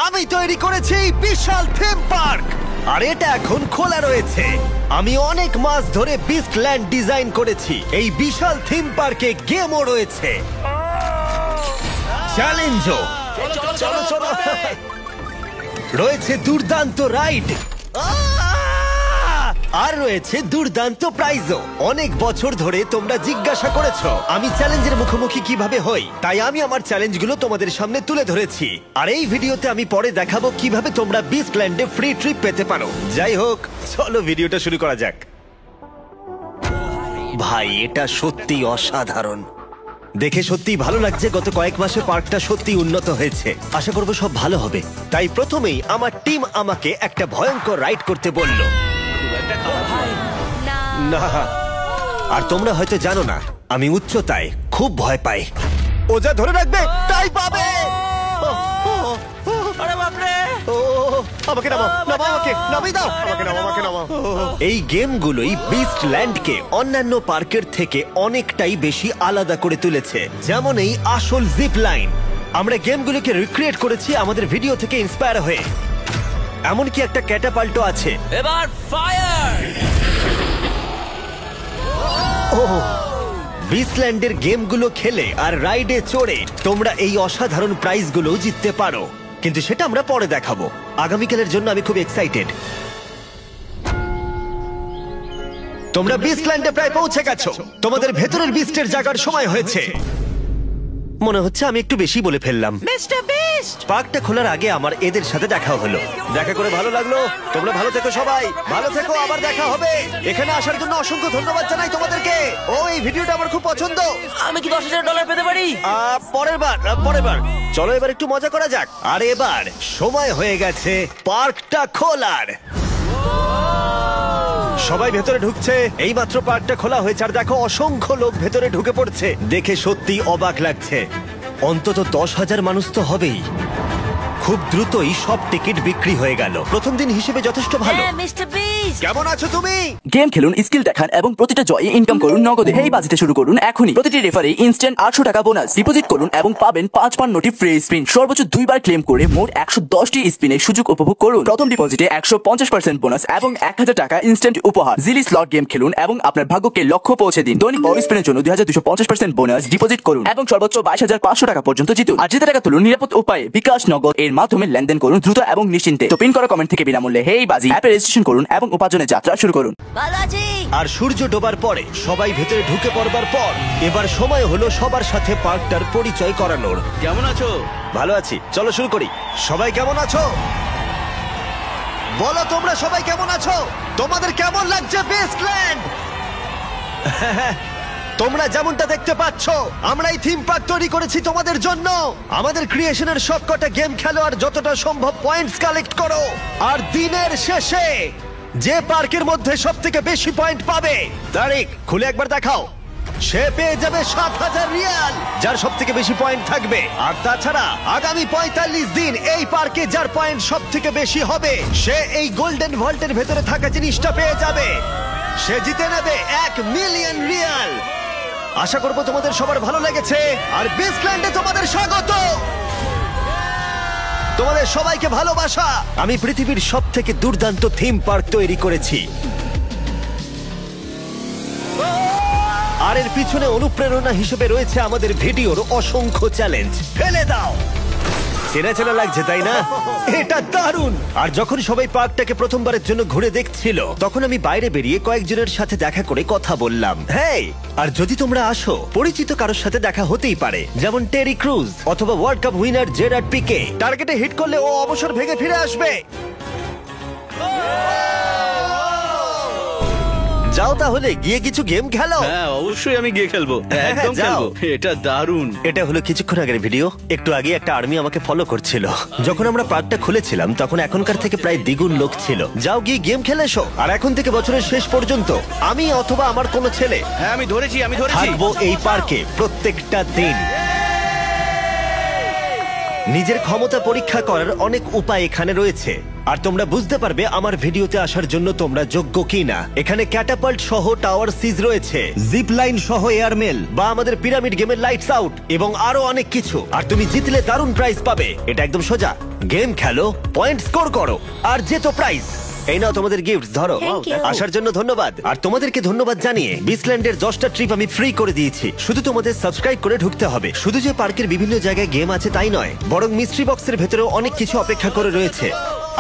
আমি তৈরি করেছি বিশাল থিম পার্ক, আর এটা এখন খোলা রয়েছে। আমি অনেক মাস ধরে বিস্ট ল্যান্ড ডিজাইন করেছি। এই বিশাল থিম পার্কে গেমও রয়েছে, চ্যালেঞ্জও চলো চলো, রয়েছে দুর্দান্ত রাইড, আর রয়েছে দুর্দান্ত প্রাইজও। অনেক বছর ধরে তোমরা জিজ্ঞাসা করেছো আমি চ্যালেঞ্জের মুখোমুখি কিভাবে হই, তাই আমি আমার চ্যালেঞ্জগুলো তোমাদের সামনে তুলে ধরেছি। আর এই ভিডিওতে আমি পরে দেখাবো কিভাবে তোমরা বিস্টল্যান্ডে ফ্রি ট্রিপ পেতে পারো। যাই হোক, চলো ভিডিওটা শুরু করা যাক। ভাই, এটা সত্যি অসাধারণ। দেখে সত্যি ভালো লাগছে। গত কয়েক মাসে পার্কটা সত্যি উন্নত হয়েছে। আশা করবো সব ভালো হবে। তাই প্রথমেই আমার টিম আমাকে একটা ভয়ঙ্কর রাইড করতে বলল। না, আর তোমরা হয়তো জানো না, আমি উচ্চতায় খুব ভয় পাই। ও যা ধরে রাখবে তাই পাবে। আমাকে নামাও, নামাও আমাকে, নামিয়ে দাও, আমাকে নামাও, আমাকে নামাও। এই গেমগুলোই বিস্ট ল্যান্ডকে অন্যান্য পার্কের থেকে অনেকটাই বেশি আলাদা করে তুলেছে। যেমন এই আসল জিপ লাইন, আমরা গেমগুলোকে রিক্রিয়েট করেছি আমাদের ভিডিও থেকে ইন্সপায়ার হয়ে। এমনকি একটা ক্যাটাপাল্টও আছে। এবার ফায়ার! বিস্টল্যান্ডের গেমগুলো খেলে আর রাইডে চড়ে তোমরা এই অসাধারণ প্রাইজগুলো জিততে পারো, কিন্তু সেটা আমরা পরে দেখাবো। আগামীকালের জন্য আমি খুব এক্সাইটেড। তোমরা বিস্টল্যান্ডে প্রায় পৌঁছে গেছো। তোমাদের ভেতরের বিস্টের জাগার সময় হয়েছে। মনে হচ্ছে আমি একটু বেশি বলে ফেললাম। Mister beast! পার্কটা খোলার আগে আমার এদের সাথে দেখা হলো। দেখা করে ভালো লাগলো। তোমরা ভালো থেকো, সবাই ভালো থেকো, আবার দেখা হবে। এখানে আসার জন্য অসংখ্য ধন্যবাদ জানাই তোমাদেরকে। এই ভিডিওটা আমার খুব পছন্দ। আমি কি $10,000 পেতে পারি? পরের বার। চলো এবার একটু মজা করা যাক। আর এবার সময় হয়ে গেছে পার্কটা খোলার। সবাই ভেতরে ঢুকছে। এইমাত্র পার্কটা খোলা হয়েছে, আর দেখো অসংখ্য লোক ভেতরে ঢুকে পড়ছে। দেখে সত্যি অবাক লাগছে। অন্তত 10,000 মানুষ তো হবেই। খুব দ্রুতই সব টিকিট বিক্রি হয়ে গেল। প্রথম দিন হিসেবে যথেষ্ট ভালো। Mister beast! কেমন আছো তুমি? গেম খেলুন, স্কিল দেখান এবং প্রতিটা জয়ে ইনকাম করুন নগদে। এই বাজিতে শুরু করুন এখনই। প্রতিটি রেফারে ইনস্ট্যান্ট $800 বোনাস। ডিপোজিট করুন এবং পাবেন 55টি ফ্রি স্পিন। সর্বোচ্চ 2 বার ক্লেম করে মোট 110টি স্পিনের সুযোগ উপভোগ করুন। প্রথম ডিপোজিটে 150% বোনাস এবং $1000 ইনস্ট্যান্ট উপহার। জিলি স্লট গেম খেলুন এবং আপনার ভাগ্যকে লক্ষ্য পৌঁছে দিন। দৈনিক বড় স্পিনের জন্য 2250% বোনাস ডিপোজিট করুন এবং সর্বোচ্চ $22,500 পর্যন্ত জিতুন। আর জিতে টাকা তুলুন নিরাপদ উপায়ে বিকাশ নগদ এর মাধ্যমে লেনদেন করুন দ্রুত এবং নিশ্চিন্তে। তো পিন করা কমেন্ট থেকে বিনামূল্যে হেই বাজি অ্যাপে রেজিস্ট্রেশন করুন এবং উপার্জনের যাত্রা শুরু করুন। আর সূর্য ডোবার পরে সবাই ভেতরে ঢুকে পড়বার পর এবার সময় হলো সবার সাথে পার্কটার পরিচয় করানোর। কেমন আছো? ভালো আছি, চলো শুরু করি। সবাই কেমন আছো বলো? তোমরা সবাই কেমন আছো? তোমাদের কেমন লাগছে বিস্টল্যান্ড? তোমরা যেমনটা দেখতে পাচ্ছ, আমরা এই থিম পার্ক তৈরি করেছি তোমাদের জন্য। আমাদের ক্রিয়েশনের সবকটা গেম খেলো আর যতটা সম্ভব পয়েন্টস কালেক্ট করো। আর দিনের শেষে যে পার্কের মধ্যে সবথেকে বেশি পয়েন্ট পাবে, তারিখ খুলে একবার দেখাও, সে পেয়ে যাবে 7,000 রিয়াল, যার সবথেকে বেশি পয়েন্ট থাকবে। আর তাছাড়া আগামী 45 দিন এই পার্কে যার পয়েন্ট সবথেকে বেশি হবে, সে এই গোল্ডেন ভল্টের ভেতরে থাকা জিনিসটা পেয়ে যাবে। সে জিতে নেবে 1 মিলিয়ন রিয়াল। আশা করবো তোমাদের সবার ভালো লেগেছে। আর বিস্টল্যান্ডে তোমাদের স্বাগত। তোমাদের সবাইকে ভালোবাসা। আমি পৃথিবীর সবথেকে দুর্দান্ত থিম পার্ক তৈরি করেছি, আর এর পিছনে অনুপ্রেরণা হিসেবে রয়েছে আমাদের ভিডিওর অসংখ্য চ্যালেঞ্জ। ফেলে দাও। চেনা চেনা লাগছে তাই না? এটা দারুণ। আর যখন সবাই পার্কটাকে প্রথমবারের জন্য ঘুরে দেখছিল, তখন আমি বাইরে বেরিয়ে কয়েকজনের সাথে দেখা করে কথা বললাম। হেই, আর যদি তোমরা আসো, পরিচিত কারোর সাথে দেখা হতেই পারে, যেমন টেরি ক্রুজ অথবা world cup winner Gerard Pique. টার্গেটে হিট করলে ও অবসর ভেঙে ফিরে আসবে। যাও তাহলে গিয়ে কিছু গেম খেলো। হ্যাঁ, অবশ্যই আমি গিয়ে খেলবো, একদম যাও। খেলবো। এটা দারুণ। এটা হলো কিছুক্ষণ আগের ভিডিও। একটু আগে একটা আর্মি আমাকে ফলো করছিল। যখন আমরা পার্কটা খুলেছিলাম তখন এখনকার থেকে প্রায় দ্বিগুণ লোক ছিল। যাও গিয়ে গেম খেলে এসো। আর এখন থেকে বছরের শেষ পর্যন্ত আমি অথবা আমার কোনো ছেলে হ্যাঁ, আমি ধরেছি। থাকবো এই পার্কে প্রত্যেকটা দিন। নিজের ক্ষমতা পরীক্ষা করার অনেক উপায় এখানে রয়েছে আর তোমরা বুঝতে পারবে আমার ভিডিওতে আসার জন্য তোমরা যোগ্য কিনা। এখানে ক্যাটাপাল্ট সহ টাওয়ার সিজ রয়েছে, জিপ লাইন সহ এয়ারমেল বা আমাদের পিরামিড গেমের লাইটস আউট এবং আরো অনেক কিছু। আর তুমি জিতলে দারুণ প্রাইজ পাবে। এটা একদম সোজা, গেম খেলো, পয়েন্ট স্কোর করো আর জেতো প্রাইজ। এই নাও তোমাদের গিফট, ধরো। Thank you. আসার জন্য ধন্যবাদ। আর তোমাদেরকে ধন্যবাদ জানিয়ে বিচল্যান্ডের 10টা ট্রিপ আমি ফ্রি করে দিয়েছি। শুধু তোমাদের সাবস্ক্রাইব করে ঢুকতে হবে। শুধু যে পার্কের বিভিন্ন জায়গায় গেম আছে তাই নয়, বরং মিস্ট্রি বক্সের ভেতরেও অনেক কিছু অপেক্ষা করে রয়েছে।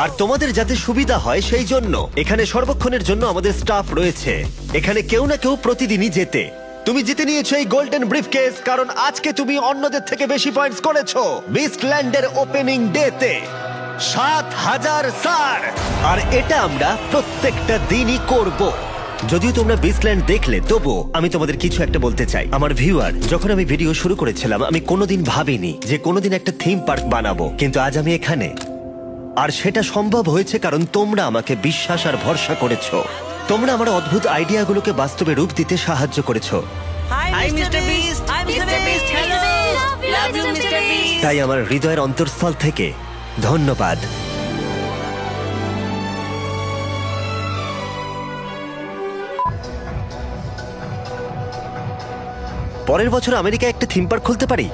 আর তোমাদের যাতে সুবিধা হয় সেই জন্য এখানে সর্বক্ষণের জন্য আমাদের স্টাফ রয়েছে। এখানে কেউ না কেউ প্রতিদিনই জেতে। তুমি জিতে নিয়েছো এই গোল্ডেন ব্রিফকেস কারণ আজকে তুমি অন্যদের থেকে বেশি পয়েন্টস করেছো বিচল্যান্ডের ওপেনিং ডেতে। 7,000 স্টার। আর এটা আমরা প্রত্যেকটা দিনই করব। যদিও তোমরা বিচল্যান্ড দেখলে তবুও আমি তোমাদের কিছু একটা বলতে চাই। আমার ভিউয়ার, যখন আমি ভিডিও শুরু করেছিলাম আমি কোনোদিন ভাবিনি যে কোনোদিন একটা থিম পার্ক বানাবো, কিন্তু আজ আমি এখানে। আর সেটা সম্ভব হয়েছে কারণ তোমরা আমাকে বিশ্বাস আর ভরসা করেছো। তোমরা আমার অদ্ভুত আইডিয়াগুলোকে বাস্তবে রূপ দিতে সাহায্য করেছো। Hi Mister Beast. Hi Mister Beast. Hello. Love you Mister Beast. তাই আমার হৃদয়ের অন্তঃস্থল থেকে ধন্যবাদ। পরের বছর আমেরিকায় একটা থিম পার্ক খুলতে পারি।